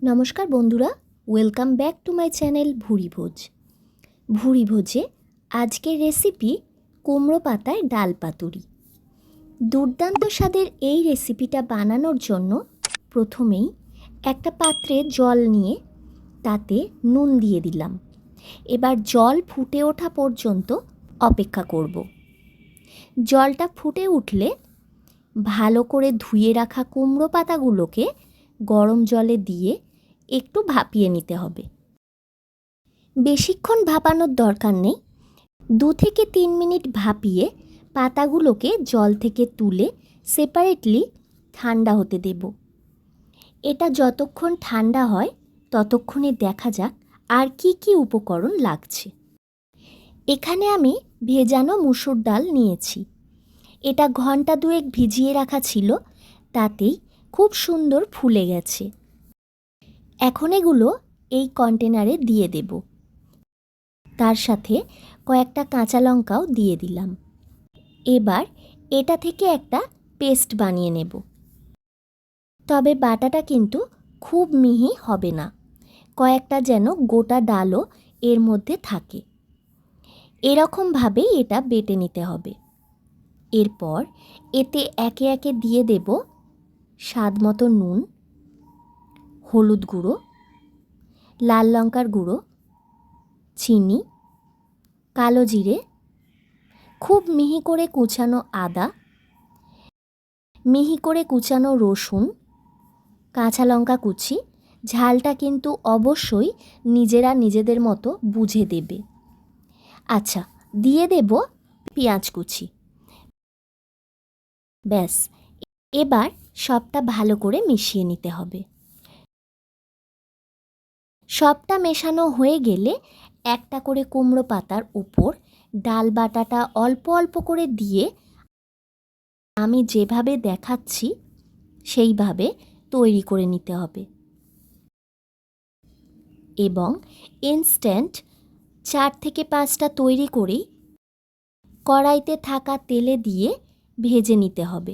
নমস্কার বন্ধুরা, welcome back to my channel Bhurivoj. ভুরিভোজে আজকের রেসিপি কুমড়ো পাতায় ডাল পাতুরি। দুর্দান্ত স্বাদের এই রেসিপিটা বানানোর জন্য প্রথমেই একটা পাত্রে জল নিয়ে তাতে নুন দিয়ে দিলাম। এবার জল ফুটে ওঠা পর্যন্ত অপেক্ষা করব। জলটা ফুটে উঠলে ভালো করে ধুয়ে রাখা কুমড়ো পাতাগুলোকে গরম জলে দিয়ে একটু ভাপিয়ে নিতে হবে। বেশিক্ষণ ভাপানোর দরকার নেই, 2 থেকে 3 মিনিট ভাপিয়ে পাতাগুলোকে জল থেকে তুলে সেপারেটলি ঠান্ডা হতে দেব। এটা যতক্ষণ ঠান্ডা হয় ততক্ষণে দেখা যাক আর কি কি উপকরণ লাগছে। এখানে আমি ভেজানো মুসুর ডাল নিয়েছি। এটা ঘন্টা 2 ভিজিয়ে রাখা ছিল, তাতেই খুব সুন্দর ফুলে গেছে। এখন এগুলো এই কন্টেনারে দিয়ে দেব। তার সাথে কয়েকটা কাঁচা লঙ্কাও দিয়ে দিলাম। এবার এটা থেকে একটা পেস্ট বানিয়ে নেব। তবে বাটাটা কিন্তু খুব মিহি হবে না, কয়েকটা যেন গোটা ডালও এর মধ্যে থাকে, এরকমভাবেই এটা বেটে নিতে হবে। এরপর এতে একে একে দিয়ে দেব স্বাদ মতো নুন, হলুদ গুঁড়ো, লাল লঙ্কার গুঁড়ো, চিনি, কালো জিরে, খুব মিহি করে কুচানো আদা, মিহি করে কুচানো রসুন, কাঁচা লঙ্কা কুচি। ঝালটা কিন্তু অবশ্যই নিজেরা নিজেদের মতো বুঝে দেবে। আচ্ছা, দিয়ে দেব পেঁয়াজ কুচি। ব্যাস, এবার সবটা ভালো করে মিশিয়ে নিতে হবে। সবটা মেশানো হয়ে গেলে একটা করে কুমড়ো পাতার উপর ডাল বাটাটা অল্প অল্প করে দিয়ে আমি যেভাবে দেখাচ্ছি সেইভাবে তৈরি করে নিতে হবে এবং ইনস্ট্যান্ট 4 থেকে 5টা তৈরি করেই কড়াইতে থাকা তেলে দিয়ে ভেজে নিতে হবে।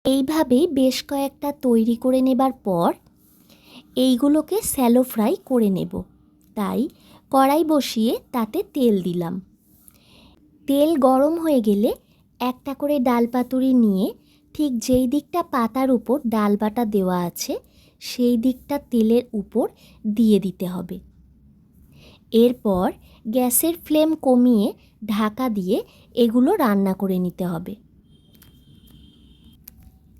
এইভাবেই বেশ কয়েকটা তৈরি করে নেবার পর এইগুলোকে স্যালো ফ্রাই করে নেব। তাই কড়াই বসিয়ে তাতে তেল দিলাম। তেল গরম হয়ে গেলে একটা করে ডাল পাতুরি নিয়ে ঠিক যেই দিকটা পাতার উপর ডাল বাটা দেওয়া আছে সেই দিকটা তেলের উপর দিয়ে দিতে হবে। এরপর গ্যাসের ফ্লেম কমিয়ে ঢাকা দিয়ে এগুলো রান্না করে নিতে হবে।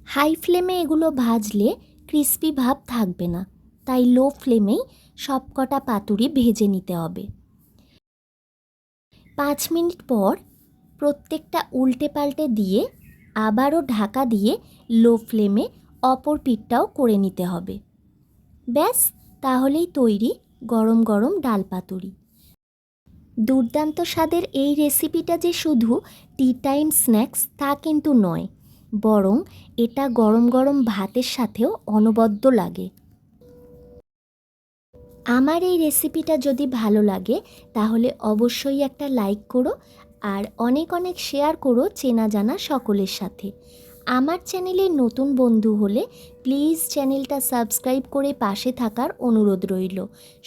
হাই ফ্লেমে এগুলো ভাজলে ক্রিস্পি ভাব থাকবে না, তাই লো ফ্লেমেই সবকটা পাতুরি ভেজে নিতে হবে। 5 মিনিট পর প্রত্যেকটা উল্টে পাল্টে দিয়ে আবারও ঢাকা দিয়ে লো ফ্লেমে অপর পিঠটাও করে নিতে হবে। ব্যাস, তাহলেই তৈরি গরম গরম ডাল পাতুরি। দুর্দান্ত স্বাদের এই রেসিপিটা যে শুধু টি টাইম স্ন্যাক্স তা কিন্তু নয়, বরং এটা গরম গরম ভাতের সাথেও অনবদ্য লাগে। আমার এই রেসিপিটা যদি ভালো লাগে তাহলে অবশ্যই একটা লাইক করো আর অনেক অনেক শেয়ার করো চেনা জানা সকলের সাথে। আমার চ্যানেলে নতুন বন্ধু হলে প্লিজ চ্যানেলটা সাবস্ক্রাইব করে পাশে থাকার অনুরোধ রইল।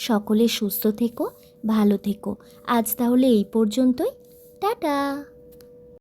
সকলে সুস্থ থেকো, ভালো থেকো। আজ তাহলে এই পর্যন্তই। টাটা।